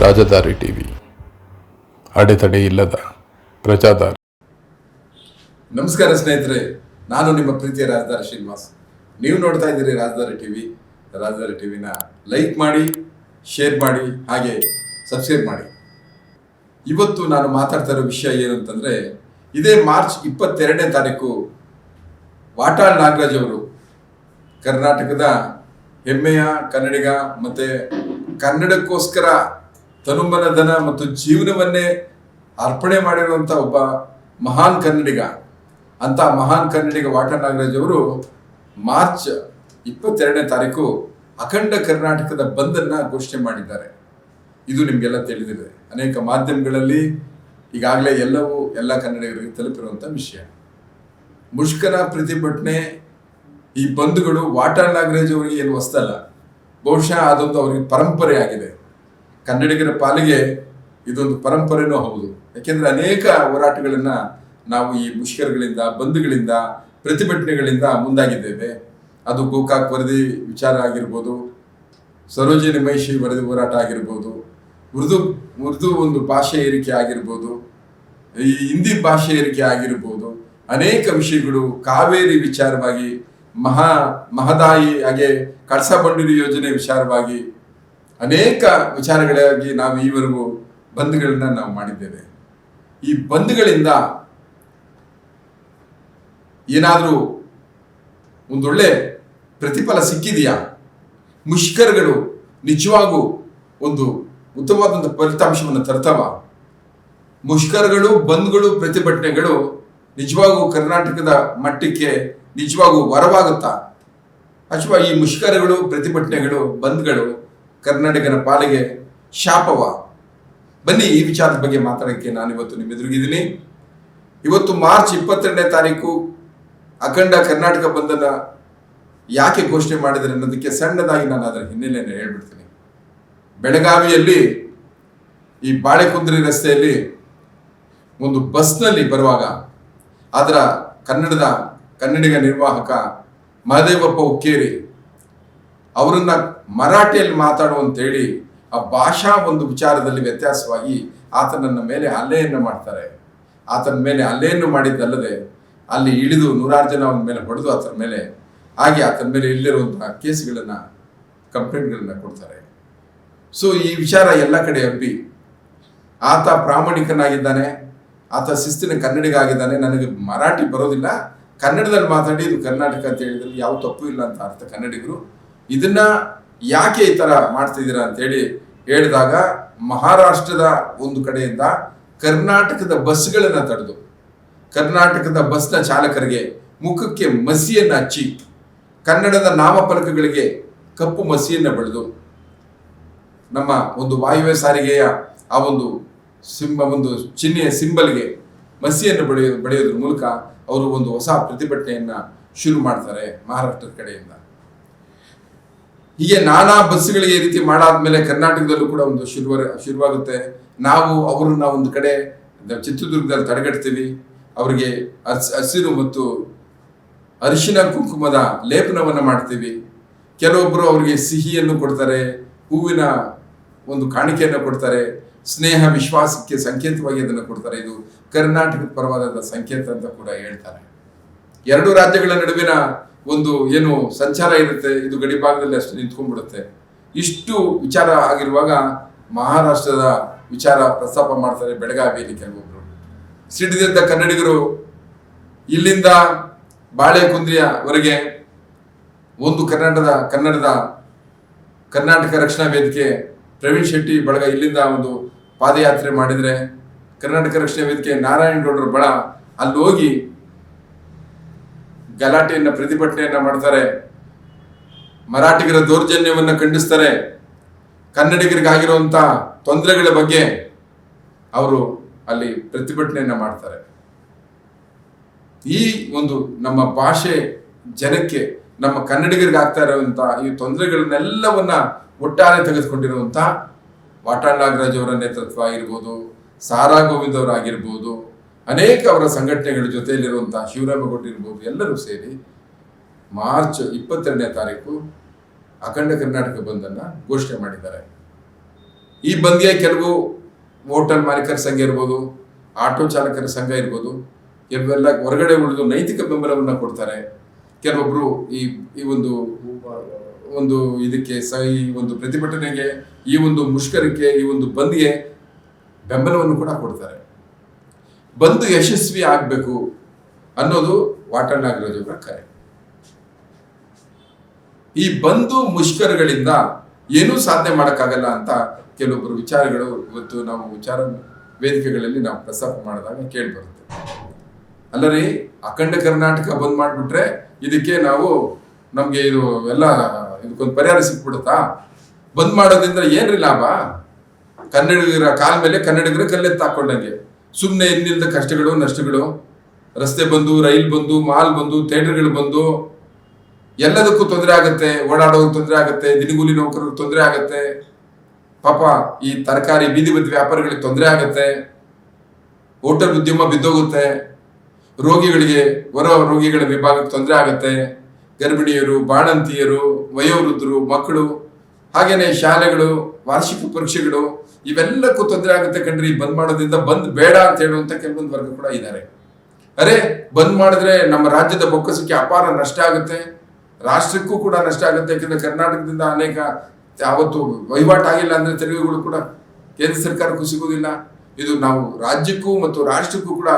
ರಾಜಧಾರಿ TV, ಅಡೆತಡೆ ಇಲ್ಲದ ಪ್ರಜಾದಾರಿ. ನಮಸ್ಕಾರ ಸ್ನೇಹಿತರೆ, ನಾನು ನಿಮ್ಮ ಪ್ರೀತಿಯ ರಾಜಧಾರಿ ಶ್ರೀನಿವಾಸ್. ನೀವು ನೋಡ್ತಾ ಇದ್ದೀರಿ ರಾಜಧಾರಿ ಟಿವಿ. ರಾಜಧಾರಿ ಟಿವಿನ ಲೈಕ್ ಮಾಡಿ, ಶೇರ್ ಮಾಡಿ, ಹಾಗೆ ಸಬ್ಸ್ಕ್ರೈಬ್ ಮಾಡಿ. ಇವತ್ತು ನಾನು ಮಾತಾಡ್ತಾ ಇರೋ ವಿಷಯ ಏನು ಅಂತಂದರೆ, ಇದೇ ಮಾರ್ಚ್ 22ನೇ ತಾರೀಕು ವಾಟಾಳ್ ನಾಗರಾಜ್ ಅವರು ಕರ್ನಾಟಕದ ಹೆಮ್ಮೆಯ ಕನ್ನಡಿಗ ಮತ್ತು ಕನ್ನಡಕ್ಕೋಸ್ಕರ ತನುಮನಧನ ಮತ್ತು ಜೀವನವನ್ನೇ ಅರ್ಪಣೆ ಮಾಡಿರುವಂಥ ಒಬ್ಬ ಮಹಾನ್ ಕನ್ನಡಿಗ. ಅಂಥ ಮಹಾನ್ ಕನ್ನಡಿಗ ವಾಟಾಳ್ ನಾಗರಾಜ್ ಅವರು ಮಾರ್ಚ್ 22ನೇ ತಾರೀಕು ಅಖಂಡ ಕರ್ನಾಟಕದ ಬಂದನ್ನು ಘೋಷಣೆ ಮಾಡಿದ್ದಾರೆ. ಇದು ನಿಮಗೆಲ್ಲ ತಿಳಿದಿದೆ. ಅನೇಕ ಮಾಧ್ಯಮಗಳಲ್ಲಿ ಈಗಾಗಲೇ ಎಲ್ಲ ಕನ್ನಡಿಗರಿಗೆ ತಲುಪಿರುವಂಥ ವಿಷಯ. ಮುಷ್ಕರ ಪ್ರತಿಭಟನೆ, ಈ ಬಂಧುಗಳು ವಾಟಾಳ್ ನಾಗರಾಜ್ ಅವರಿಗೆ ಏನು ಹೊಸದಲ್ಲ. ಬಹುಶಃ ಅದೊಂದು ಅವರಿಗೆ ಪರಂಪರೆ ಆಗಿದೆ. ಕನ್ನಡಿಗರ ಪಾಲಿಗೆ ಇದೊಂದು ಪರಂಪರೆನೂ ಹೌದು. ಯಾಕೆಂದರೆ ಅನೇಕ ಹೋರಾಟಗಳನ್ನು ನಾವು ಈ ಮುಷ್ಕರಗಳಿಂದ, ಬಂಧುಗಳಿಂದ, ಪ್ರತಿಭಟನೆಗಳಿಂದ ಮುಂದಾಗಿದ್ದೇವೆ. ಅದು ಗೋಕಾಕ್ ವರದಿ ವಿಚಾರ ಆಗಿರ್ಬೋದು, ಸರೋಜಿನಿ ಮಹಿಷಿ ವರದಿ ಹೋರಾಟ ಆಗಿರ್ಬೋದು, ಉರ್ದು ಒಂದು ಭಾಷೆ ಏರಿಕೆ ಆಗಿರ್ಬೋದು, ಈ ಹಿಂದಿ ಭಾಷೆ ಏರಿಕೆ ಆಗಿರ್ಬೋದು, ಅನೇಕ ವಿಷಯಗಳು, ಕಾವೇರಿ ವಿಚಾರವಾಗಿ, ಮಹದಾಯಿ ಹಾಗೆ ಕಳಸಾ ಬಂಡೂರಿ ಯೋಜನೆ ವಿಚಾರವಾಗಿ ಅನೇಕ ವಿಚಾರಗಳಾಗಿ ನಾವು ಈವರೆಗೂ ಬಂದ್ಗಳನ್ನ ನಾವು ಮಾಡಿದ್ದೇವೆ. ಈ ಬಂದ್ಗಳಿಂದ ಏನಾದರೂ ಒಂದೊಳ್ಳೆ ಪ್ರತಿಫಲ ಸಿಕ್ಕಿದೆಯಾ? ಮುಷ್ಕರಗಳು ನಿಜವಾಗೂ ಒಂದು ಉತ್ತಮವಾದಂಥ ಫಲಿತಾಂಶವನ್ನು ತರ್ತಾವ? ಮುಷ್ಕರಗಳು, ಬಂದ್ಗಳು, ಪ್ರತಿಭಟನೆಗಳು ನಿಜವಾಗೂ ಕರ್ನಾಟಕದ ಮಟ್ಟಕ್ಕೆ ನಿಜವಾಗೂ ವರವಾಗುತ್ತಾ? ಅಥವಾ ಈ ಮುಷ್ಕರಗಳು, ಪ್ರತಿಭಟನೆಗಳು, ಬಂದ್ಗಳು ಕರ್ನಾಟಕನ ಪಾಲಿಗೆ ಶಾಪವ? ಬನ್ನಿ, ಈ ವಿಚಾರದ ಬಗ್ಗೆ ಮಾತಾಡೋಕ್ಕೆ ನಾನಿವತ್ತು ನಿಮ್ಮ ಎದುರಿಗಿದ್ದೀನಿ. ಇವತ್ತು ಮಾರ್ಚ್ 22ನೇ ತಾರೀಕು ಅಖಂಡ ಕರ್ನಾಟಕ ಬಂದನ್ನು ಯಾಕೆ ಘೋಷಣೆ ಮಾಡಿದರೆ ಅನ್ನೋದಕ್ಕೆ ಸಣ್ಣದಾಗಿ ನಾನು ಅದರ ಹಿನ್ನೆಲೆಯನ್ನು ಹೇಳ್ಬಿಡ್ತೀನಿ. ಬೆಳಗಾವಿಯಲ್ಲಿ ಈ ಬಾಳೆಕುಂದ್ರಿ ರಸ್ತೆಯಲ್ಲಿ ಒಂದು ಬಸ್ನಲ್ಲಿ ಬರುವಾಗ ಅದರ ಕನ್ನಡಿಗ ನಿರ್ವಾಹಕ ಮಹದೇವಪ್ಪ ಉಕ್ಕೇರಿ ಅವರನ್ನ ಮರಾಠಿಯಲ್ಲಿ ಮಾತಾಡುವಂತೇಳಿ ಆ ಭಾಷಾ ಒಂದು ವಿಚಾರದಲ್ಲಿ ವ್ಯತ್ಯಾಸವಾಗಿ ಆತನನ್ನ ಮೇಲೆ ಹಲ್ಲೆಯನ್ನು ಮಾಡ್ತಾರೆ. ಆತನ ಮೇಲೆ ಹಲ್ಲೆಯನ್ನು ಮಾಡಿದ್ದಲ್ಲದೆ ಅಲ್ಲಿ ಇಳಿದು 100 ಜನ ಅವನ ಮೇಲೆ ಹೊಡೆದು ಆತನ ಮೇಲೆ ಇಲ್ಲಿರುವಂತಹ ಕೇಸ್ಗಳನ್ನು, ಕಂಪ್ಲೇಂಟ್ಗಳನ್ನು ಕೊಡ್ತಾರೆ. ಸೊ ಈ ವಿಚಾರ ಎಲ್ಲ ಕಡೆ ಹಬ್ಬಿ, ಆತ ಪ್ರಾಮಾಣಿಕನಾಗಿದ್ದಾನೆ, ಆತ ಶಿಸ್ತಿನ ಕನ್ನಡಿಗ ಆಗಿದ್ದಾನೆ, ನನಗೆ ಮರಾಠಿ ಬರೋದಿಲ್ಲ, ಕನ್ನಡದಲ್ಲಿ ಮಾತಾಡಿ ಇದು ಕರ್ನಾಟಕ ಅಂತ ಹೇಳಿದ್ರೆ ಯಾವ ತಪ್ಪು ಇಲ್ಲ ಅಂತ ಅರ್ಥ ಕನ್ನಡಿಗರು. ಇದನ್ನ ಯಾಕೆ ಈ ಥರ ಮಾಡ್ತಿದ್ದೀರಾ ಅಂತೇಳಿ ಹೇಳಿದಾಗ ಮಹಾರಾಷ್ಟ್ರದ ಒಂದು ಕಡೆಯಿಂದ ಕರ್ನಾಟಕದ ಬಸ್ಗಳನ್ನು ತಡೆದು ಕರ್ನಾಟಕದ ಬಸ್ನ ಚಾಲಕರಿಗೆ ಮುಖಕ್ಕೆ ಮಸಿಯನ್ನು ಹಚ್ಚಿ, ಕನ್ನಡದ ನಾಮಫಲಕಗಳಿಗೆ ಕಪ್ಪು ಮಸಿಯನ್ನು ಬಳಿದು, ನಮ್ಮ ಒಂದು ವಾಯುವ್ಯ ಸಾರಿಗೆಯ ಆ ಒಂದು ಚಿಹ್ನೆಯ ಸಿಂಬಲ್ಗೆ ಮಸಿಯನ್ನು ಬಳಿಯೋದ್ರ ಮೂಲಕ ಅವರು ಒಂದು ಹೊಸ ಪ್ರತಿಭಟನೆಯನ್ನು ಶುರು ಮಾಡ್ತಾರೆ ಮಹಾರಾಷ್ಟ್ರದ ಕಡೆಯಿಂದ. ಹೀಗೆ ನಾನಾ ಬಸ್ಗಳಿಗೆ ಈ ರೀತಿ ಮಾಡಾದ್ಮೇಲೆ ಕರ್ನಾಟಕದಲ್ಲೂ ಕೂಡ ಒಂದು ಶುರುವಾಗುತ್ತೆ. ನಾವು ಅವರನ್ನ ಒಂದು ಕಡೆ ಚಿತ್ರದುರ್ಗದಲ್ಲಿ ತಡೆಗಟ್ತೀವಿ, ಅವರಿಗೆ ಹಸಿರು ಮತ್ತು ಅರಿಶಿನ ಕುಂಕುಮದ ಲೇಪನವನ್ನು ಮಾಡ್ತೀವಿ. ಕೆಲವೊಬ್ಬರು ಅವರಿಗೆ ಸಿಹಿಯನ್ನು ಕೊಡ್ತಾರೆ, ಹೂವಿನ ಒಂದು ಕಾಣಿಕೆಯನ್ನು ಕೊಡ್ತಾರೆ, ಸ್ನೇಹ ವಿಶ್ವಾಸಕ್ಕೆ ಸಂಕೇತವಾಗಿ ಅದನ್ನು ಕೊಡ್ತಾರೆ. ಇದು ಕರ್ನಾಟಕದ ಪರವಾದ ಸಂಕೇತ ಅಂತ ಕೂಡ ಹೇಳ್ತಾರೆ. ಎರಡು ರಾಜ್ಯಗಳ ನಡುವಿನ ಒಂದು ಏನು ಸಂಚಾರ ಇರುತ್ತೆ, ಇದು ಗಡಿ ಭಾಗದಲ್ಲಿ ಅಷ್ಟು ನಿಂತ್ಕೊಂಡ್ಬಿಡುತ್ತೆ. ಇಷ್ಟು ವಿಚಾರ ಆಗಿರುವಾಗ ಮಹಾರಾಷ್ಟ್ರದ ವಿಚಾರ ಪ್ರಸ್ತಾಪ ಮಾಡ್ತಾರೆ ಬೆಳಗಾವಿಯಲ್ಲಿ. ಕೆಲವೊಬ್ಬರು ಸಿಡಿದಿದ್ದ ಕನ್ನಡಿಗರು ಇಲ್ಲಿಂದ ಬಾಳೆಕುಂದ್ರಿಯವರೆಗೆ ಒಂದು ಕರ್ನಾಟಕ ರಕ್ಷಣಾ ವೇದಿಕೆ ಪ್ರವೀಣ್ ಶೆಟ್ಟಿ ಬಳಗ ಇಲ್ಲಿಂದ ಒಂದು ಪಾದಯಾತ್ರೆ ಮಾಡಿದರೆ, ಕರ್ನಾಟಕ ರಕ್ಷಣಾ ವೇದಿಕೆ ನಾರಾಯಣಗೌಡರ ಬಳ ಅಲ್ಲಿ ಹೋಗಿ ಗಲಾಟೆಯನ್ನು, ಪ್ರತಿಭಟನೆಯನ್ನು ಮಾಡ್ತಾರೆ. ಮರಾಠಿಗರ ದೌರ್ಜನ್ಯವನ್ನು ಖಂಡಿಸ್ತಾರೆ. ಕನ್ನಡಿಗರಿಗಾಗಿರುವಂಥ ತೊಂದರೆಗಳ ಬಗ್ಗೆ ಅವರು ಅಲ್ಲಿ ಪ್ರತಿಭಟನೆಯನ್ನು ಮಾಡ್ತಾರೆ. ಈ ಒಂದು ನಮ್ಮ ಭಾಷೆ ಜನಕ್ಕೆ, ನಮ್ಮ ಕನ್ನಡಿಗರಿಗೆ ಆಗ್ತಾ ಇರುವಂಥ ಈ ತೊಂದರೆಗಳನ್ನೆಲ್ಲವನ್ನ ಒಟ್ಟಾರೆ ತೆಗೆದುಕೊಂಡಿರುವಂಥ ವಾಟಾಳ್ ನಾಗರಾಜ್ ಅವರ ನೇತೃತ್ವ ಆಗಿರ್ಬೋದು, ಸಾರಾ ಗೋವಿಂದ್ ಅವರಾಗಿರ್ಬೋದು, ಅನೇಕ ಅವರ ಸಂಘಟನೆಗಳ ಜೊತೆಯಲ್ಲಿರುವಂಥ ಶಿವರಾಮೇಗೌಡ ಇರ್ಬೋದು, ಎಲ್ಲರೂ ಸೇರಿ ಮಾರ್ಚ್ 22ನೇ ತಾರೀಕು ಅಖಂಡ ಕರ್ನಾಟಕ ಬಂದನ್ನು ಘೋಷಣೆ ಮಾಡಿದ್ದಾರೆ. ಈ ಬಂದ್ಗೆ ಕೆಲವು ಹೋಟೆಲ್ ಮಾಲೀಕರ ಸಂಘ ಇರ್ಬೋದು, ಆಟೋ ಚಾಲಕರ ಸಂಘ ಇರ್ಬೋದು, ಕೆಲವೆಲ್ಲ ಹೊರಗಡೆ ಉಳಿದು ನೈತಿಕ ಬೆಂಬಲವನ್ನು ಕೊಡ್ತಾರೆ. ಕೆಲವೊಬ್ರು ಈ ಒಂದು ಇದಕ್ಕೆ ಈ ಒಂದು ಪ್ರತಿಭಟನೆಗೆ, ಈ ಒಂದು ಮುಷ್ಕರಕ್ಕೆ, ಈ ಒಂದು ಬಂದ್ಗೆ ಬೆಂಬಲವನ್ನು ಕೂಡ ಕೊಡ್ತಾರೆ. ಬಂದ್ ಯಶಸ್ವಿ ಆಗಬೇಕು ಅನ್ನೋದು ವಾಟಾಳ್ ನಾಗರಾಜ್ ಅವರ ಕರೆ. ಈ ಬಂದು ಮುಷ್ಕರಗಳಿಂದ ಏನೂ ಸಾಧನೆ ಮಾಡೋಕ್ಕಾಗಲ್ಲ ಅಂತ ಕೆಲವೊಬ್ಬರು ವಿಚಾರಗಳು ಇವತ್ತು ನಾವು ವಿಚಾರ ವೇದಿಕೆಗಳಲ್ಲಿ ನಾವು ಪ್ರಸ್ತಾಪ ಮಾಡಿದಾಗ ಕೇಳಿಬರುತ್ತೆ. ಅಲ್ಲರಿ, ಅಖಂಡ ಕರ್ನಾಟಕ ಬಂದ್ ಮಾಡಿಬಿಟ್ರೆ ಇದಕ್ಕೆ ನಮ್ಗೆ ಇದಕ್ಕೊಂದು ಪರಿಹಾರ ಸಿಕ್ಬಿಡುತ್ತಾ? ಬಂದ್ ಮಾಡೋದ್ರಿಂದ ಏನ್ರಿ ಲಾಭ? ಕನ್ನಡಿಗರ ಕಾಲ ಮೇಲೆ ಕನ್ನಡಿಗರ ಕಲ್ಲೆತ್ತು ಹಾಕೊಂಡಂಗೆ ಸುಮ್ಮನೆ ಇನ್ನಿಲ್ಲದ ಕಷ್ಟಗಳು ನಷ್ಟಗಳು, ರಸ್ತೆ ಬಂದು, ರೈಲ್ ಬಂದು, ಮಾಲ್ ಬಂದು, ಥಿಯೇಟರ್ಗಳು ಬಂದು, ಎಲ್ಲದಕ್ಕೂ ತೊಂದರೆ ಆಗುತ್ತೆ. ಓಡಾಡೋರು ತೊಂದರೆ ಆಗುತ್ತೆ, ದಿನಗೂಲಿ ನೌಕರರಿಗೆ ತೊಂದರೆ ಆಗುತ್ತೆ, ಪಾಪ ಈ ತರಕಾರಿ ಬೀದಿ ಬದಿ ವ್ಯಾಪಾರಿಗಳಿಗೆ ತೊಂದರೆ ಆಗುತ್ತೆ, ಹೋಟೆಲ್ ಉದ್ಯಮ ಬಿದ್ದೋಗುತ್ತೆ, ರೋಗಿಗಳಿಗೆ ಹೊರ ರೋಗಿಗಳ ವಿಭಾಗಕ್ಕೆ ತೊಂದರೆ ಆಗುತ್ತೆ, ಗರ್ಭಿಣಿಯರು, ಬಾಣಂತಿಯರು, ವಯೋವೃದ್ಧರು, ಮಕ್ಕಳು, ಹಾಗೇನೆ ಶಾಲೆಗಳು, ವಾರ್ಷಿಕ ಪರೀಕ್ಷೆಗಳು, ಇವೆಲ್ಲಕ್ಕೂ ತೊಂದರೆ ಆಗುತ್ತೆ ಕಣ್ರಿ. ಬಂದ್ ಮಾಡೋದ್ರಿಂದ ಬಂದ್ ಬೇಡ ಅಂತ ಹೇಳುವಂತ ಕೆಲವೊಂದು ವರ್ಗ ಕೂಡ ಇದ್ದಾರೆ. ಅರೆ, ಬಂದ್ ಮಾಡಿದ್ರೆ ನಮ್ಮ ರಾಜ್ಯದ ಬೊಕ್ಕಸಕ್ಕೆ ಅಪಾರ ನಷ್ಟ ಆಗುತ್ತೆ, ರಾಷ್ಟ್ರಕ್ಕೂ ಕೂಡ ನಷ್ಟ ಆಗುತ್ತೆ. ಯಾಕಂದ್ರೆ ಕರ್ನಾಟಕದಿಂದ ಅನೇಕ ಯಾವತ್ತು ವಹಿವಾಟು ಆಗಿಲ್ಲ ಅಂದ್ರೆ ತೆರಿಗೆಗಳು ಕೂಡ ಕೇಂದ್ರ ಸರ್ಕಾರಕ್ಕೂ ಸಿಗುವುದಿಲ್ಲ. ಇದು ನಾವು ರಾಜ್ಯಕ್ಕೂ ಮತ್ತು ರಾಷ್ಟ್ರಕ್ಕೂ ಕೂಡ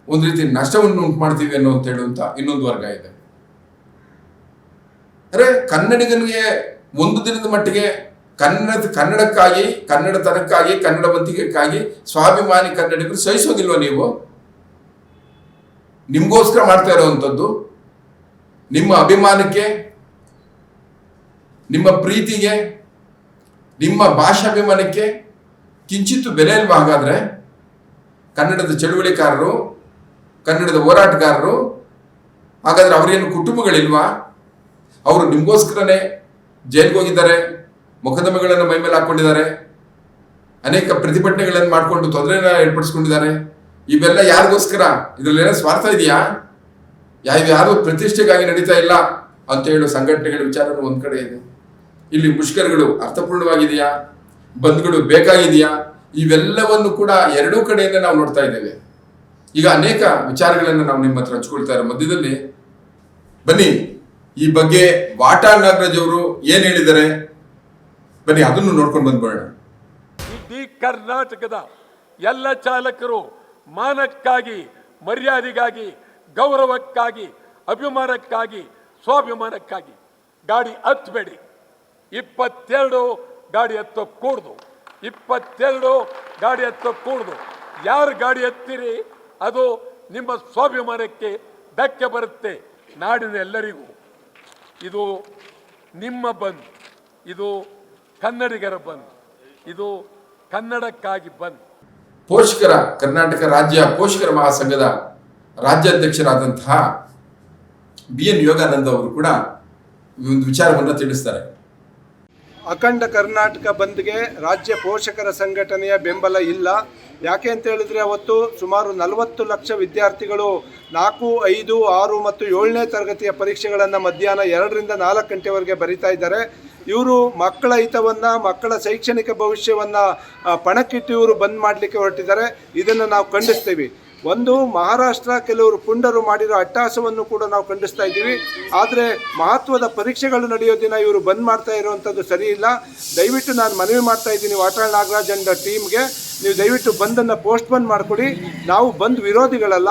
ಒಂದು ರೀತಿ ನಷ್ಟವನ್ನು ಉಂಟು ಮಾಡ್ತೀವಿ ಅಂತ ಹೇಳುವಂತ ಇನ್ನೊಂದು ವರ್ಗ ಇದೆ. ಅರೆ, ಕನ್ನಡಿಗನಿಗೆ ಒಂದು ದಿನದ ಮಟ್ಟಿಗೆ ಕನ್ನಡಕ್ಕಾಗಿ, ಕನ್ನಡತನಕ್ಕಾಗಿ, ಕನ್ನಡ ವಂತಿಕೆಗಾಗಿ ಸ್ವಾಭಿಮಾನಿ ಕನ್ನಡಿಗರು ಸಹಿಸೋದಿಲ್ವ ನೀವು? ನಿಮ್ಗೋಸ್ಕರ ಮಾಡ್ತಾ ಇರೋವಂಥದ್ದು, ನಿಮ್ಮ ಅಭಿಮಾನಕ್ಕೆ, ನಿಮ್ಮ ಪ್ರೀತಿಗೆ, ನಿಮ್ಮ ಭಾಷಾಭಿಮಾನಕ್ಕೆ ಕಿಂಚಿತ್ತು ಬೆಲೆ ಇಲ್ವಾ? ಹಾಗಾದ್ರೆ ಕನ್ನಡದ ಚಳುವಳಿಕಾರರು, ಕನ್ನಡದ ಹೋರಾಟಗಾರರು, ಹಾಗಾದ್ರೆ ಅವರೇನು ಕುಟುಂಬಗಳಿಲ್ವಾ? ಅವರು ನಿಮ್ಗೋಸ್ಕರನೇ ಜೈಲ್ಗೆ ಹೋಗಿದ್ದಾರೆ, ಮೊಕದ್ದಮೆಗಳನ್ನು ಮೈ ಮೇಲೆ ಹಾಕೊಂಡಿದ್ದಾರೆ, ಅನೇಕ ಪ್ರತಿಭಟನೆಗಳನ್ನು ಮಾಡಿಕೊಂಡು ತೊಂದರೆನ ಏರ್ಪಡಿಸ್ಕೊಂಡಿದ್ದಾರೆ. ಇವೆಲ್ಲ ಯಾರಿಗೋಸ್ಕರ? ಇದ್ರಲ್ಲಿ ಏನೋ ಸ್ವಾರ್ಥ ಇದೆಯಾ? ಯಾರು ಪ್ರತಿಷ್ಠೆಗಾಗಿ ನಡೀತಾ ಇಲ್ಲ ಅಂತ ಹೇಳೋ ಸಂಘಟನೆಗಳ ವಿಚಾರನೂ ಒಂದ್ ಕಡೆ ಇದೆ. ಇಲ್ಲಿ ಮುಷ್ಕರಗಳು ಅರ್ಥಪೂರ್ಣವಾಗಿದೆಯಾ? ಬಂದ್ಗಳು ಬೇಕಾಗಿದೆಯಾ? ಇವೆಲ್ಲವನ್ನು ಕೂಡ ಎರಡೂ ಕಡೆಯಿಂದ ನಾವು ನೋಡ್ತಾ ಇದ್ದೇವೆ. ಈಗ ಅನೇಕ ವಿಚಾರಗಳನ್ನು ನಾವು ನಿಮ್ಮ ಹತ್ರ ಹಂಚ್ಕೊಳ್ತಾ ಇರೋ ಮಧ್ಯದಲ್ಲಿ ಬನ್ನಿ, ಈ ಬಗ್ಗೆ ವಾಟಾಳ್ ನಾಗರಾಜ್ ಅವರು ಏನ್ ಹೇಳಿದ್ದಾರೆ, ಬನ್ನಿ ಅದನ್ನು ನೋಡ್ಕೊಂಡು ಬಂದ್ಬೋಣ. ಇಡೀ ಕರ್ನಾಟಕದ ಎಲ್ಲ ಚಾಲಕರು ಮಾನಕ್ಕಾಗಿ, ಮರ್ಯಾದೆಗಾಗಿ, ಗೌರವಕ್ಕಾಗಿ, ಅಭಿಮಾನಕ್ಕಾಗಿ, ಸ್ವಾಭಿಮಾನಕ್ಕಾಗಿ ಗಾಡಿ ಹತ್ತಬೇಡಿ. 22 ಗಾಡಿ ಹತ್ತೋಕ್ ಕೂಡ್ದು, 22 ಗಾಡಿ ಹತ್ತೋಕ್ ಕೂಡ್ದು. ಯಾರು ಗಾಡಿ ಹತ್ತೀರಿ ಅದು ನಿಮ್ಮ ಸ್ವಾಭಿಮಾನಕ್ಕೆ ಧಕ್ಕೆ ಬರುತ್ತೆ. ನಾಡಿನ ಎಲ್ಲರಿಗೂ ಇದು ನಿಮ್ಮ ಬಂದ್, ಇದು ಕನ್ನಡಿಗರ ಬಂದ್, ಇದು ಕನ್ನಡಕ್ಕಾಗಿ ಬಂದ್. ಪೋಷಕರ ಕರ್ನಾಟಕ ರಾಜ್ಯ ಪೋಷಕರ ಮಹಾಸಂಘದ ರಾಜ್ಯಾಧ್ಯಕ್ಷರಾದಂತಹ BN ಯೋಗಾನಂದ ಅವರು ಕೂಡ ಈ ಒಂದು ವಿಚಾರವನ್ನು ತಿಳಿಸ್ತಾರೆ. ಅಖಂಡ ಕರ್ನಾಟಕ ಬಂದ್ಗೆ ರಾಜ್ಯ ಪೋಷಕರ ಸಂಘಟನೆಯ ಬೆಂಬಲ ಇಲ್ಲ. ಯಾಕೆ ಅಂತ ಹೇಳಿದ್ರೆ ಅವತ್ತು ಸುಮಾರು 40 ಲಕ್ಷ ವಿದ್ಯಾರ್ಥಿಗಳು 4, 5, 6 ಮತ್ತು 7ನೇ ತರಗತಿಯ ಪರೀಕ್ಷೆಗಳನ್ನು ಮಧ್ಯಾಹ್ನ 2ರಿಂದ 4 ಗಂಟೆವರೆಗೆ ಬರೀತಾ ಇದ್ದಾರೆ. ಇವರು ಮಕ್ಕಳ ಹಿತವನ್ನು, ಮಕ್ಕಳ ಶೈಕ್ಷಣಿಕ ಭವಿಷ್ಯವನ್ನು ಪಣಕ್ಕಿಟ್ಟು ಇವರು ಬಂದ್ ಮಾಡಲಿಕ್ಕೆ ಹೊರಟಿದ್ದಾರೆ. ಇದನ್ನು ನಾವು ಖಂಡಿಸ್ತೀವಿ. ಒಂದು, ಮಹಾರಾಷ್ಟ್ರ ಕೆಲವರು ಪುಂಡರು ಮಾಡಿರೋ ಅಟ್ಟಹಾಸವನ್ನು ಕೂಡ ನಾವು ಖಂಡಿಸ್ತಾ ಇದ್ದೀವಿ. ಆದರೆ ಮಹತ್ವದ ಪರೀಕ್ಷೆಗಳು ನಡೆಯೋ ದಿನ ಇವರು ಬಂದ್ ಮಾಡ್ತಾ ಇರುವಂಥದ್ದು ಸರಿ ಇಲ್ಲ. ದಯವಿಟ್ಟು ನಾನು ಮನವಿ ಮಾಡ್ತಾ ಇದ್ದೀನಿ ವಾಟಾಳ್ ನಾಗರಾಜ್ ಅಂಡ್ ಟೀಮ್ಗೆ, ನೀವು ದಯವಿಟ್ಟು ಬಂದನ್ನು ಪೋಸ್ಟ್ಪೋನ್ ಮಾಡಿಕೊಡಿ. ನಾವು ಬಂದ್ ವಿರೋಧಿಗಳಲ್ಲ,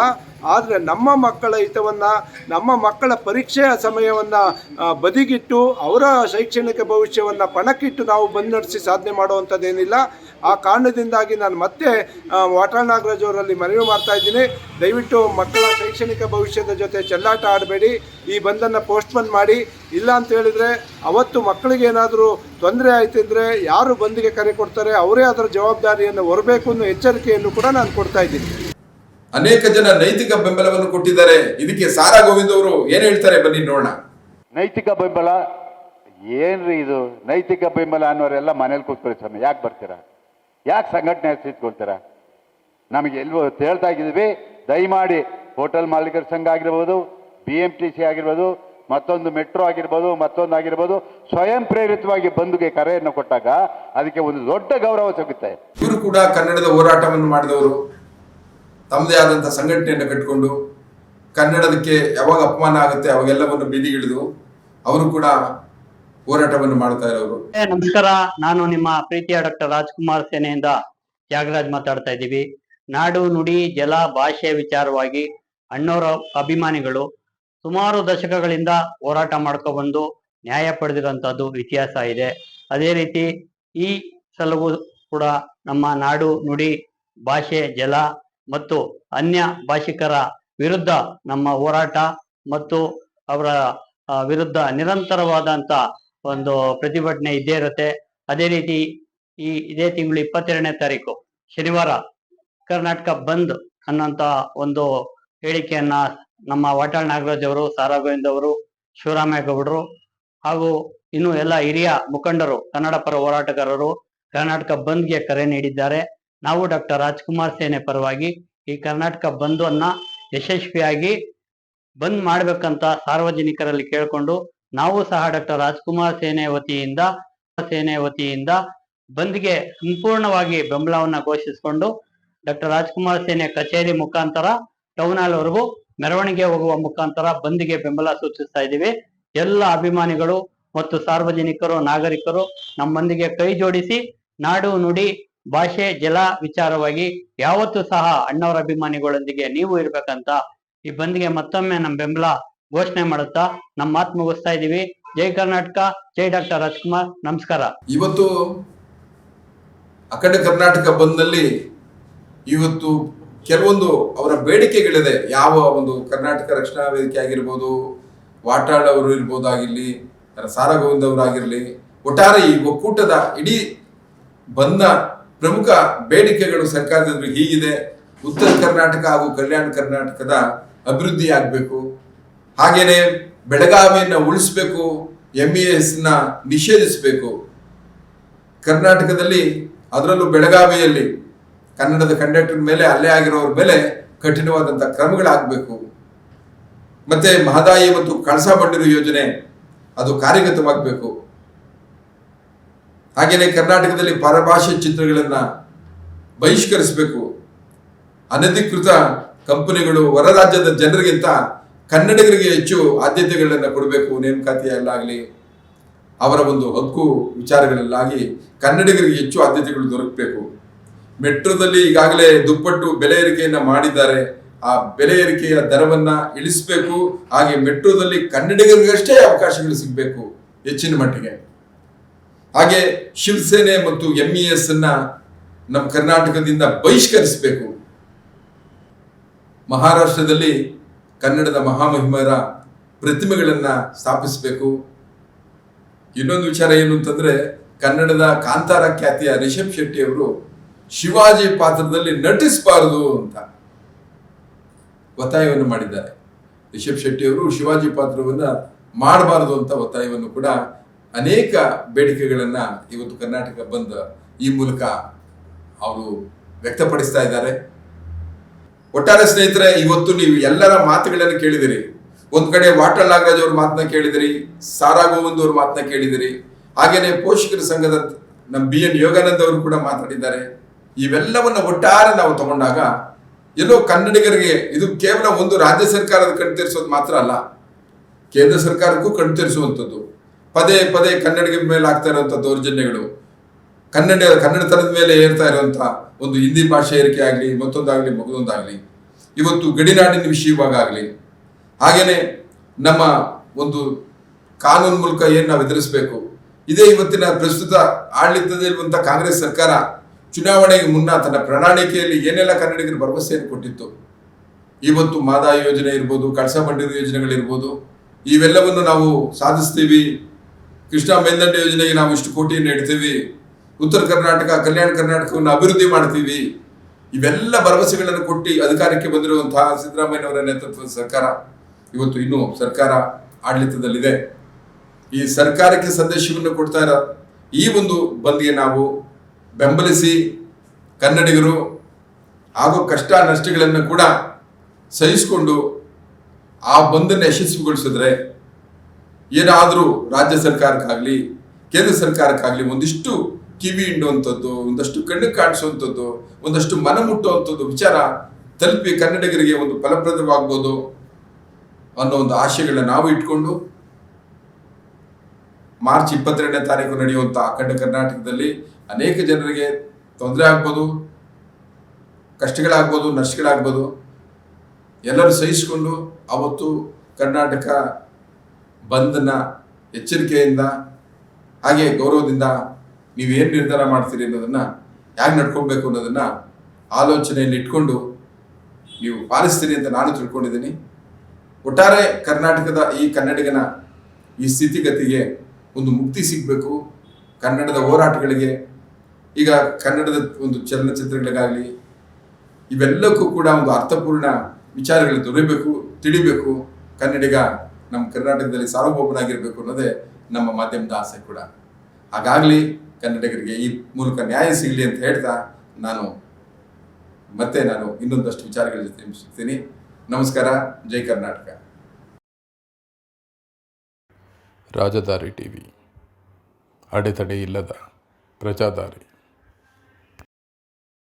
ಆದರೆ ನಮ್ಮ ಮಕ್ಕಳ ಹಿತವನ್ನು, ನಮ್ಮ ಮಕ್ಕಳ ಪರೀಕ್ಷೆಯ ಸಮಯವನ್ನು ಬದಿಗಿಟ್ಟು ಅವರ ಶೈಕ್ಷಣಿಕ ಭವಿಷ್ಯವನ್ನು ಪಣಕ್ಕಿಟ್ಟು ನಾವು ಬಂದ್ ನಡೆಸಿ ಸಾಧನೆ ಮಾಡುವಂಥದ್ದೇನಿಲ್ಲ. ಆ ಕಾರಣದಿಂದಾಗಿ ನಾನು ಮತ್ತೆ ವಾಟಾಳ್ ನಾಗರಾಜ್ ಅವರಲ್ಲಿ ಮನವಿ ಮಾಡ್ತಾ ಇದ್ದೀನಿ, ದಯವಿಟ್ಟು ಮಕ್ಕಳ ಶೈಕ್ಷಣಿಕ ಭವಿಷ್ಯದ ಜೊತೆ ಚೆಲ್ಲಾಟ ಆಡಬೇಡಿ, ಈ ಬಂದನ್ನು ಪೋಸ್ಟ್ಪೋನ್ ಮಾಡಿ. ಇಲ್ಲ ಅಂತ ಹೇಳಿದರೆ ಅವತ್ತು ಮಕ್ಕಳಿಗೆ ಏನಾದರೂ ತೊಂದರೆ ಆಯ್ತಿದ್ರೆ ಯಾರು ಬಂದಿಗೆ ಕರೆ ಕೊಡ್ತಾರೆ ಅವರೇ ಅದರ ಜವಾಬ್ದಾರಿಯನ್ನು ಹೊರಬೇಕು ಅನ್ನೋ ಎಚ್ಚರಿಕೆಯನ್ನು ಕೂಡ ನಾನು ಕೊಡ್ತಾ ಇದ್ದೀನಿ. ಅನೇಕ ಜನ ನೈತಿಕ ಬೆಂಬಲವನ್ನು ಕೊಟ್ಟಿದ್ದಾರೆ. ಇದಕ್ಕೆ ಸಾರಾ ಗೋವಿಂದ್ ಅವರು ಏನ್ ಹೇಳ್ತಾರೆ ಬನ್ನಿ ನೋಡೋಣ. ನೈತಿಕ ಬೆಂಬಲ ಏನ್ರಿ ಇದು? ನೈತಿಕ ಬೆಂಬಲ ಅನ್ನೋರೆಲ್ಲ ಮನೇಲಿ ಕೂತ್ಕೊಳ್ಳಿ ಸ್ವಾಮಿ, ಯಾಕೆ ಬರ್ತೀರಾ? ಯಾಕೆ ಸಂಘಟನೆ ಹಚ್ಚಿಟ್ಕೊಳ್ತೀರಾ? ನಮಗೆ ಎಲ್ವೋ ಹೇಳ್ತಾ ಇದ್ದೀವಿ, ದಯಮಾಡಿ ಹೋಟೆಲ್ ಮಾಲೀಕರ ಸಂಘ ಆಗಿರ್ಬೋದು, BMTC ಆಗಿರ್ಬೋದು, ಮತ್ತೊಂದು ಮೆಟ್ರೋ ಆಗಿರ್ಬೋದು, ಮತ್ತೊಂದು ಆಗಿರ್ಬೋದು, ಸ್ವಯಂ ಪ್ರೇರಿತವಾಗಿ ಬಂದ್ಗೆ ಕರೆಯನ್ನು ಕೊಟ್ಟಾಗ ಅದಕ್ಕೆ ಒಂದು ದೊಡ್ಡ ಗೌರವ ಸಿಗುತ್ತೆ. ಇವರು ಕೂಡ ಕನ್ನಡದ ಹೋರಾಟವನ್ನು ಮಾಡಿದವರು, ತಮ್ಮದೇ ಆದಂಥ ಸಂಘಟನೆಯನ್ನು ಕಟ್ಟಿಕೊಂಡು ಕನ್ನಡದಕ್ಕೆ ಯಾವಾಗ ಅಪಮಾನ ಆಗುತ್ತೆ ಅವಾಗೆಲ್ಲವನ್ನು ಬೀದಿಗಿಳಿದು ಅವರು ಕೂಡ ಹೋರಾಟವನ್ನು ಮಾಡ್ತಾ ಇರೋರು. ನಮಸ್ಕಾರ, ನಾನು ನಿಮ್ಮ ಪ್ರೀತಿಯ ಡಾಕ್ಟರ್ ರಾಜ್ಕುಮಾರ್ ಸೇನೆಯಿಂದ ತ್ಯಾಗರಾಜ್ ಮಾತಾಡ್ತಾ ಇದ್ದೀವಿ. ನಾಡು ನುಡಿ ಜಲ ಭಾಷೆ ವಿಚಾರವಾಗಿ ಅಣ್ಣವರ ಅಭಿಮಾನಿಗಳು ಸುಮಾರು ದಶಕಗಳಿಂದ ಹೋರಾಟ ಮಾಡ್ಕೊಬಂದು ನ್ಯಾಯ ಪಡೆದಿರುವಂತಹದ್ದು ಇತಿಹಾಸ ಇದೆ. ಅದೇ ರೀತಿ ಈ ಸಲವೂ ಕೂಡ ನಮ್ಮ ನಾಡು ನುಡಿ ಭಾಷೆ ಜಲ ಮತ್ತು ಅನ್ಯ ಭಾಷಿಕರ ವಿರುದ್ಧ ನಮ್ಮ ಹೋರಾಟ ಮತ್ತು ಅವರ ವಿರುದ್ಧ ನಿರಂತರವಾದಂತ ಒಂದು ಪ್ರತಿಭಟನೆ ಇದ್ದೇ ಇರುತ್ತೆ. ಅದೇ ರೀತಿ ಇದೇ ತಿಂಗಳು 22ನೇ ತಾರೀಕು ಶನಿವಾರ ಕರ್ನಾಟಕ ಬಂದ್ ಅನ್ನೋಂತ ಒಂದು ಹೇಳಿಕೆಯನ್ನ ನಮ್ಮ ವಾಟಾಳ್ ನಾಗರಾಜ್ ಅವರು, ಸಾರಾ ಗೋವಿಂದ್ ಅವರು, ಶಿವರಾಮೇಗೌಡರು ಹಾಗೂ ಇನ್ನು ಎಲ್ಲ ಹಿರಿಯ ಮುಖಂಡರು, ಕನ್ನಡ ಪರ ಹೋರಾಟಗಾರರು ಕರ್ನಾಟಕ ಬಂದ್ಗೆ ಕರೆ ನೀಡಿದ್ದಾರೆ. ನಾವು ಡಾಕ್ಟರ್ ರಾಜ್ಕುಮಾರ್ ಸೇನೆ ಪರವಾಗಿ ಈ ಕರ್ನಾಟಕ ಬಂದ್ ಅನ್ನ ಯಶಸ್ವಿಯಾಗಿ ಬಂದ್ ಮಾಡ್ಬೇಕಂತ ಸಾರ್ವಜನಿಕರಲ್ಲಿ ಕೇಳ್ಕೊಂಡು ನಾವು ಸಹ ಡಾಕ್ಟರ್ ರಾಜ್ಕುಮಾರ್ ಸೇನೆ ವತಿಯಿಂದ ಬಂದ್ಗೆ ಸಂಪೂರ್ಣವಾಗಿ ಬೆಂಬಲವನ್ನ ಘೋಷಿಸಿಕೊಂಡು ಡಾಕ್ಟರ್ ರಾಜ್ಕುಮಾರ್ ಸೇನೆ ಕಚೇರಿ ಮುಖಾಂತರ ಟೌನ್ ಹಾಲ್ ವರೆಗೂ ಮೆರವಣಿಗೆ ಹೋಗುವ ಮುಖಾಂತರ ಬಂದ್ಗೆ ಬೆಂಬಲ ಸೂಚಿಸ್ತಾ ಇದ್ದೀವಿ. ಎಲ್ಲ ಅಭಿಮಾನಿಗಳು ಮತ್ತು ಸಾರ್ವಜನಿಕರು, ನಾಗರಿಕರು ನಮ್ಮೊಂದಿಗೆ ಕೈ ಜೋಡಿಸಿ ನಾಡು ನುಡಿ ಭಾಷೆ ಜಲ ವಿಚಾರವಾಗಿ ಯಾವತ್ತೂ ಸಹ ಅಣ್ಣವರ ಅಭಿಮಾನಿಗಳೊಂದಿಗೆ ನೀವು ಇರ್ಬೇಕಂತ ಈ ಬಂದ್ಗೆ ಮತ್ತೊಮ್ಮೆ ನಮ್ಮ ಬೆಂಬಲ ಘೋಷಣೆ ಮಾಡುತ್ತಾ ನಮ್ಮ ಮಾತು ಮುಗಿಸ್ತಾ ಇದ್ದೀವಿ. ಜೈ ಕರ್ನಾಟಕ, ಜೈ ಡಾಕ್ಟರ್ ರಾಜ್ಕುಮಾರ್. ನಮಸ್ಕಾರ. ಇವತ್ತು ಅಖಂಡ ಕರ್ನಾಟಕ ಬಂದ್ನಲ್ಲಿ ಇವತ್ತು ಕೆಲವೊಂದು ಅವರ ಬೇಡಿಕೆಗಳಿದೆ. ಯಾವ ಒಂದು ಕರ್ನಾಟಕ ರಕ್ಷಣಾ ವೇದಿಕೆ ಆಗಿರ್ಬೋದು, ವಾಟಾಳ್ ಅವರು ಇರ್ಬೋದಾಗಿರ್ಲಿ, ಸಾರಾ ಗೋವಿಂದ್ ಅವರಾಗಿರ್ಲಿ, ಒಟ್ಟಾರೆ ಈ ಒಕ್ಕೂಟದ ಇಡೀ ಬಂದ ಪ್ರಮುಖ ಬೇಡಿಕೆಗಳು ಸರ್ಕಾರದ ಹೀಗಿದೆ. ಉತ್ತರ ಕರ್ನಾಟಕ ಹಾಗೂ ಕಲ್ಯಾಣ ಕರ್ನಾಟಕದ ಅಭಿವೃದ್ಧಿ ಆಗಬೇಕು, ಹಾಗೇನೆ ಬೆಳಗಾವಿಯನ್ನು ಉಳಿಸ್ಬೇಕು, MES ನಿಷೇಧಿಸಬೇಕು. ಕರ್ನಾಟಕದಲ್ಲಿ ಅದರಲ್ಲೂ ಬೆಳಗಾವಿಯಲ್ಲಿ ಕನ್ನಡದ ಕಂಡಕ್ಟರ್ ಮೇಲೆ ಹಲ್ಲೆ ಆಗಿರೋರ ಮೇಲೆ ಕಠಿಣವಾದಂಥ ಕ್ರಮಗಳಾಗಬೇಕು. ಮತ್ತೆ ಮಹದಾಯಿ ಮತ್ತು ಕಳಸಾ ಬಂಡೂರು ಯೋಜನೆ ಅದು ಕಾರ್ಯಗತವಾಗಬೇಕು. ಹಾಗೆಯೇ ಕರ್ನಾಟಕದಲ್ಲಿ ಪರಭಾಷೆ ಚಿತ್ರಗಳನ್ನು ಬಹಿಷ್ಕರಿಸಬೇಕು. ಅನಧಿಕೃತ ಕಂಪನಿಗಳು ಹೊರ ರಾಜ್ಯದ ಜನರಿಗಿಂತ ಕನ್ನಡಿಗರಿಗೆ ಹೆಚ್ಚು ಆದ್ಯತೆಗಳನ್ನು ಕೊಡಬೇಕು. ನೇಮಕಾತಿಯಲ್ಲಾಗಲಿ, ಅವರ ಒಂದು ಹಕ್ಕು ವಿಚಾರಗಳಲ್ಲಾಗಿ ಕನ್ನಡಿಗರಿಗೆ ಹೆಚ್ಚು ಆದ್ಯತೆಗಳು ದೊರಕಬೇಕು. ಮೆಟ್ರೋದಲ್ಲಿ ಈಗಾಗಲೇ ದುಪ್ಪಟ್ಟು ಬೆಲೆ ಏರಿಕೆಯನ್ನು ಮಾಡಿದ್ದಾರೆ. ಆ ಬೆಲೆ ಏರಿಕೆಯ ದರವನ್ನ ಇಳಿಸಬೇಕು. ಹಾಗೆ ಮೆಟ್ರೋದಲ್ಲಿ ಕನ್ನಡಿಗರಿಗಷ್ಟೇ ಅವಕಾಶಗಳು ಸಿಗಬೇಕು ಹೆಚ್ಚಿನ ಮಟ್ಟಿಗೆ. ಹಾಗೆ ಶಿವಸೇನೆ ಮತ್ತು MES ನಮ್ಮ ಕರ್ನಾಟಕದಿಂದ ಬಹಿಷ್ಕರಿಸಬೇಕು. ಮಹಾರಾಷ್ಟ್ರದಲ್ಲಿ ಕನ್ನಡದ ಮಹಾಮಹಿಮರ ಪ್ರತಿಮೆಗಳನ್ನ ಸ್ಥಾಪಿಸಬೇಕು. ಇನ್ನೊಂದು ವಿಚಾರ ಏನು ಅಂತಂದ್ರೆ, ಕನ್ನಡದ ಕಾಂತಾರ ಖ್ಯಾತಿಯ ರಿಷಬ್ ಶೆಟ್ಟಿ ಅವರು ಶಿವಾಜಿ ಪಾತ್ರದಲ್ಲಿ ನಟಿಸಬಾರದು ಅಂತ ಒತ್ತಾಯವನ್ನು ಮಾಡಿದ್ದಾರೆ. ರಿಷಬ್ ಶೆಟ್ಟಿ ಅವರು ಶಿವಾಜಿ ಪಾತ್ರವನ್ನ ಮಾಡಬಾರದು ಅಂತ ಒತ್ತಾಯವನ್ನು ಕೂಡ ಅನೇಕ ಬೇಡಿಕೆಗಳನ್ನ ಇವತ್ತು ಕರ್ನಾಟಕ ಬಂದ್ ಈ ಮೂಲಕ ಅವರು ವ್ಯಕ್ತಪಡಿಸ್ತಾ ಇದ್ದಾರೆ. ಒಟ್ಟಾರೆ ಸ್ನೇಹಿತರೆ, ಇವತ್ತು ನೀವು ಎಲ್ಲರ ಮಾತುಗಳನ್ನು ಕೇಳಿದಿರಿ. ಒಂದ್ ಕಡೆ ವಾಟಾಳ್ ನಾಗರಾಜ್ ಅವ್ರ ಮಾತನ್ನ ಕೇಳಿದಿರಿ, ಸಾರಾ ಗೋವಿಂದ್ ಅವ್ರ ಮಾತನ್ನ ಕೇಳಿದಿರಿ, ಹಾಗೇನೆ ಪೋಷಕರ ಸಂಘದ ನಮ್ಮ BN ಯೋಗಾನಂದ್ ಅವರು ಕೂಡ ಮಾತಾಡಿದ್ದಾರೆ. ಇವೆಲ್ಲವನ್ನ ಒಟ್ಟಾರೆ ನಾವು ತಗೊಂಡಾಗ ಎಲ್ಲೋ ಕನ್ನಡಿಗರಿಗೆ ಇದು ಕೇವಲ ಒಂದು ರಾಜ್ಯ ಸರ್ಕಾರದ ಕಣ್ತರಿಸೋದು ಮಾತ್ರ ಅಲ್ಲ, ಕೇಂದ್ರ ಸರ್ಕಾರಕ್ಕೂ ಕಣ್ತರಿಸುವಂಥದ್ದು. ಪದೇ ಪದೇ ಕನ್ನಡಿಗರ ಮೇಲೆ ಆಗ್ತಾ ಇರುವಂಥ ದೌರ್ಜನ್ಯಗಳು, ಕನ್ನಡತನದ ಮೇಲೆ ಏರ್ತಾ ಇರುವಂಥ ಒಂದು ಹಿಂದಿ ಭಾಷೆ ಏರಿಕೆ ಆಗಲಿ, ಮಗದೊಂದಾಗಲಿ, ಇವತ್ತು ಗಡಿನಾಡಿನ ವಿಷಯವಾಗಲಿ, ಹಾಗೇನೆ ನಮ್ಮ ಒಂದು ಕಾನೂನು ಮೂಲಕ ಏನು ನಾವು ಎದುರಿಸಬೇಕು. ಇದೇ ಇವತ್ತಿನ ಪ್ರಸ್ತುತ ಆಡಳಿತದಲ್ಲಿರುವಂಥ ಕಾಂಗ್ರೆಸ್ ಸರ್ಕಾರ ಚುನಾವಣೆಗೆ ಮುನ್ನ ತನ್ನ ಪ್ರಣಾಳಿಕೆಯಲ್ಲಿ ಏನೆಲ್ಲ ಕನ್ನಡಿಗರ ಭರವಸೆಯನ್ನು ಕೊಟ್ಟಿತ್ತು. ಇವತ್ತು ಮಹದಾಯಿ ಯೋಜನೆ ಇರ್ಬೋದು, ಕಳಸಾ ಬಂಡೂರು ಯೋಜನೆಗಳಿರ್ಬೋದು, ಇವೆಲ್ಲವನ್ನು ನಾವು ಸಾಧಿಸ್ತೀವಿ. ಕೃಷ್ಣಾ ಮೇಲ್ದಂಡೆ ಯೋಜನೆಗೆ ನಾವು ಇಷ್ಟು ಕೋಟಿಯನ್ನು ಇಡ್ತೀವಿ, ಉತ್ತರ ಕರ್ನಾಟಕ ಕಲ್ಯಾಣ ಕರ್ನಾಟಕವನ್ನು ಅಭಿವೃದ್ಧಿ ಮಾಡ್ತೀವಿ. ಇವೆಲ್ಲ ಭರವಸೆಗಳನ್ನು ಕೊಟ್ಟು ಅಧಿಕಾರಕ್ಕೆ ಬಂದಿರುವಂತಹ ಸಿದ್ದರಾಮಯ್ಯನವರ ನೇತೃತ್ವದ ಸರ್ಕಾರ ಇವತ್ತು ಇನ್ನೂ ಸರ್ಕಾರ ಆಡಳಿತದಲ್ಲಿದೆ. ಈ ಸರ್ಕಾರಕ್ಕೆ ಸಂದೇಶವನ್ನು ಕೊಡ್ತಾ ಇರೋ ಈ ಒಂದು ಬಂದ್ಗೆ ನಾವು ಬೆಂಬಲಿಸಿ ಕನ್ನಡಿಗರು ಆಗೋ ಕಷ್ಟ ನಷ್ಟಗಳನ್ನು ಕೂಡ ಸಹಿಸಿಕೊಂಡು ಆ ಬಂದನ್ನು ಯಶಸ್ವಿಗೊಳಿಸಿದ್ರೆ ಏನಾದರೂ ರಾಜ್ಯ ಸರ್ಕಾರಕ್ಕಾಗಲಿ ಕೇಂದ್ರ ಸರ್ಕಾರಕ್ಕಾಗಲಿ ಒಂದಿಷ್ಟು ಕಿವಿ ಹಿಂಡುವಂಥದ್ದು, ಒಂದಷ್ಟು ಕಣ್ಣಿಗೆ ಕಾಣಿಸುವಂಥದ್ದು, ಒಂದಷ್ಟು ಮನ ಮುಟ್ಟುವಂಥದ್ದು ವಿಚಾರ ತಲುಪಿ ಕನ್ನಡಿಗರಿಗೆ ಒಂದು ಫಲಪ್ರದವಾಗ್ಬೋದು ಅನ್ನೋ ಒಂದು ಆಶಯಗಳನ್ನ ನಾವು ಇಟ್ಕೊಂಡು ಮಾರ್ಚ್ 22ನೇ ತಾರೀಕು ನಡೆಯುವಂಥ ಅಖಂಡ ಕರ್ನಾಟಕದಲ್ಲಿ ಅನೇಕ ಜನರಿಗೆ ತೊಂದರೆ ಆಗ್ಬೋದು, ಕಷ್ಟಗಳಾಗ್ಬೋದು, ನಷ್ಟಗಳಾಗ್ಬೋದು. ಎಲ್ಲರೂ ಸಹಿಸಿಕೊಂಡು ಅವತ್ತು ಕರ್ನಾಟಕ ಬಂದನ್ನ ಎಚ್ಚರಿಕೆಯಿಂದ ಹಾಗೆ ಗೌರವದಿಂದ ನೀವೇನು ನಿರ್ಧಾರ ಮಾಡ್ತೀರಿ ಅನ್ನೋದನ್ನು ಹೇಗೆ ನಡ್ಕೊಬೇಕು ಅನ್ನೋದನ್ನು ಆಲೋಚನೆಯಲ್ಲಿ ಇಟ್ಕೊಂಡು ನೀವು ಪಾಲಿಸ್ತೀರಿ ಅಂತ ನಾನು ತಿಳ್ಕೊಂಡಿದ್ದೀನಿ. ಒಟ್ಟಾರೆ ಕರ್ನಾಟಕದ ಈ ಕನ್ನಡಿಗನ ಈ ಸ್ಥಿತಿಗತಿಗೆ ಒಂದು ಮುಕ್ತಿ ಸಿಗಬೇಕು. ಕನ್ನಡದ ಹೋರಾಟಗಳಿಗೆ, ಈಗ ಕನ್ನಡದ ಒಂದು ಚಲನಚಿತ್ರಗಳಿಗಾಗಲಿ ಇವೆಲ್ಲಕ್ಕೂ ಕೂಡ ಒಂದು ಅರ್ಥಪೂರ್ಣ ವಿಚಾರಗಳು ದೊರೆಯಬೇಕು, ತಿಳಿಬೇಕು. ಕನ್ನಡಿಗ ನಮ್ಮ ಕರ್ನಾಟಕದಲ್ಲಿ ಸಾರ್ವಭೌಮನಾಗಿರಬೇಕು ಅನ್ನೋದೇ ನಮ್ಮ ಮಾಧ್ಯಮದ ಆಸೆ ಕೂಡ. ಹಾಗಾಗಲಿ ಕನ್ನಡಿಗರಿಗೆ ಈ ಮೂಲಕ ನ್ಯಾಯ ಸಿಗಲಿ ಅಂತ ಹೇಳ್ತಾ ನಾನು ಇನ್ನೊಂದಷ್ಟು ವಿಚಾರಗಳ ಜೊತೆ ಸಿಗ್ತೀನಿ. ನಮಸ್ಕಾರ. ಜೈ ಕರ್ನಾಟಕ. ರಾಜಧಾರಿ ಟಿವಿ, ಅಡೆತಡೆ ಇಲ್ಲದ ಪ್ರಜಾದಾರಿ.